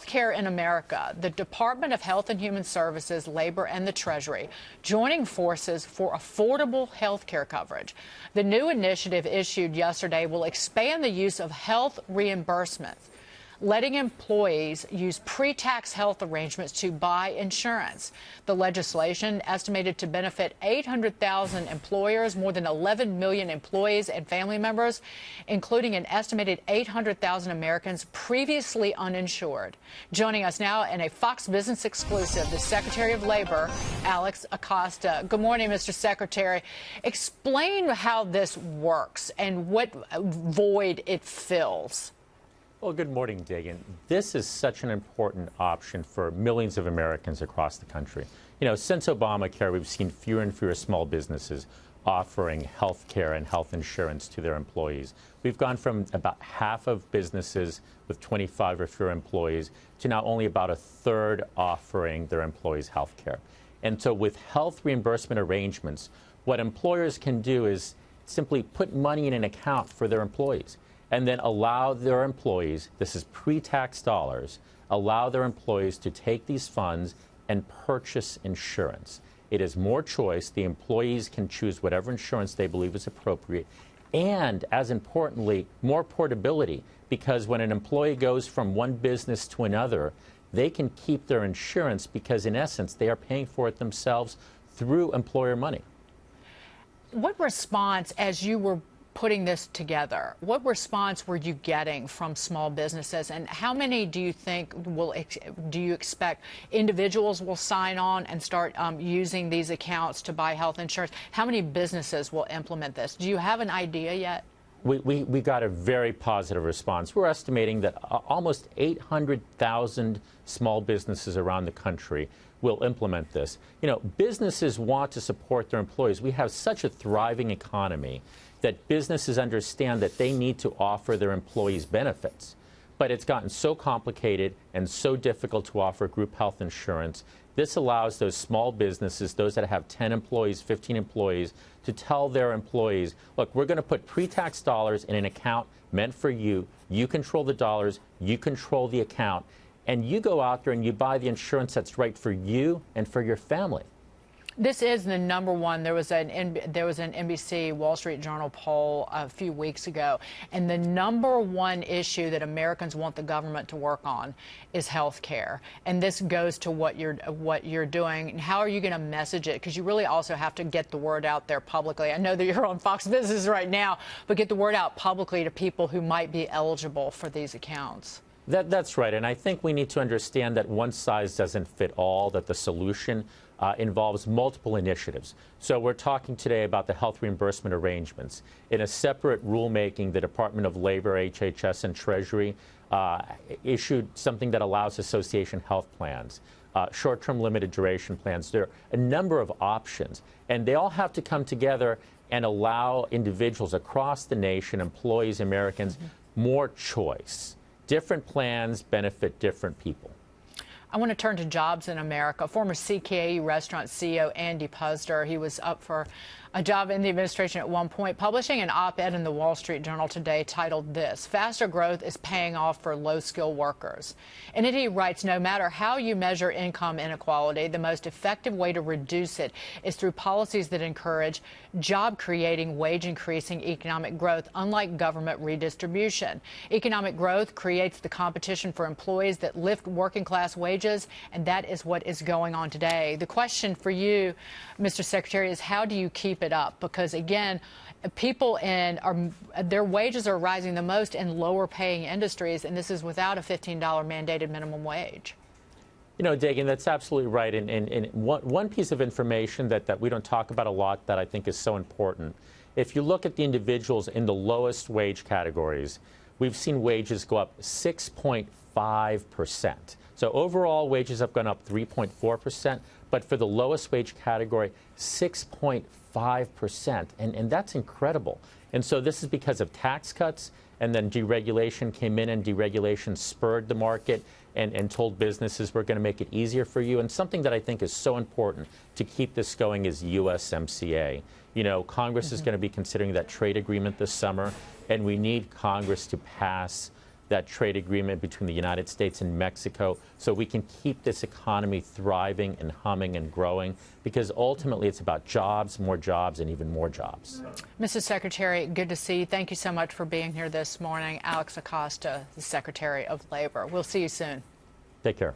healthcare in America, the Department of Health and Human Services, Labor, and the Treasury joining forces for affordable healthcare coverage. The new initiative issued yesterday will expand the use of health reimbursements, letting employees use pre-tax health arrangements to buy insurance. The legislation, estimated to benefit 800,000 employers, more than 11 million employees and family members, including an estimated 800,000 Americans previously uninsured. Joining us now in a Fox Business exclusive, the Secretary of Labor, Alex Acosta. Good morning, Mr. Secretary. Explain how this works and what void it fills. Well, good morning, Dagan. This is such an important option for millions of Americans across the country. You know, since Obamacare, we've seen fewer and fewer small businesses offering health care and health insurance to their employees. We've gone from about half of businesses with 25 or fewer employees to now only about a third offering their employees health care. And so with health reimbursement arrangements, what employers can do is simply put money in an account for their employees, and then allow their employees, this is pre-tax dollars, allow their employees to take these funds and purchase insurance. It is more choice. The employees can choose whatever insurance they believe is appropriate. And, as importantly, more portability, because when an employee goes from one business to another, they can keep their insurance because, in essence, they are paying for it themselves through employer money. What response, as you were putting this together, what response were you getting from small businesses, and how many do you think do you expect individuals will sign on and start using these accounts to buy health insurance? How many businesses will implement this? Do you have an idea yet? We got a very positive response. We're estimating that almost 800,000 small businesses around the country will implement this. You know, businesses want to support their employees. We have such a thriving economy that businesses understand that they need to offer their employees benefits. But it's gotten so complicated and so difficult to offer group health insurance. This allows those small businesses, those that have 10 employees, 15 employees, to tell their employees, look, we're going to put pre-tax dollars in an account meant for you. You control the dollars, you control the account, and you go out there and you buy the insurance that's right for you and for your family. This is the number one. There was an NBC Wall Street Journal poll a few weeks ago, and the number one issue that Americans want the government to work on is health care. And this goes to what you're doing. And how are you going to message it? Because you really also have to get the word out there publicly. I know that you're on Fox Business right now, but get the word out publicly to people who might be eligible for these accounts. That's right. And I think we need to understand that one size doesn't fit all, that the solution involves multiple initiatives. So we're talking today about the health reimbursement arrangements. In a separate rulemaking, the Department of Labor, HHS, and Treasury issued something that allows association health plans, short-term limited duration plans. There are a number of options, and they all have to come together and allow individuals across the nation, employees, Americans, more choice. Different plans benefit different people. I want to turn to jobs in America. Former CKE restaurant CEO Andy Puzder, he was up for a job in the administration at one point, publishing an op-ed in the Wall Street Journal today titled this, "Faster Growth is Paying Off for Low-Skilled Workers." And he writes, no matter how you measure income inequality, the most effective way to reduce it is through policies that encourage job-creating, wage-increasing economic growth, unlike government redistribution. Economic growth creates the competition for employees that lift working-class wages, and that is what is going on today. The question for you, Mr. Secretary, is how do you keep it up? Because, again, people their wages are rising the most in lower paying industries, and this is without a $15 mandated minimum wage. You know, Dagan, that's absolutely right. And one piece of information that we don't talk about a lot that I think is so important. If you look at the individuals in the lowest wage categories, we've seen wages go up 6.5%. So overall, wages have gone up 3.4%, but for the lowest wage category, 6.5%. And that's incredible. And so this is because of tax cuts, and then deregulation came in, and deregulation spurred the market and told businesses we're going to make it easier for you. And something that I think is so important to keep this going is USMCA. You know, Congress is going to be considering that trade agreement this summer, and we need Congress to pass that trade agreement between the United States and Mexico so we can keep this economy thriving and humming and growing, because ultimately it's about jobs, and even more jobs. Mrs. Secretary, good to see you. Thank you so much for being here this morning. Alex Acosta, the Secretary of Labor. We'll see you soon. Take care.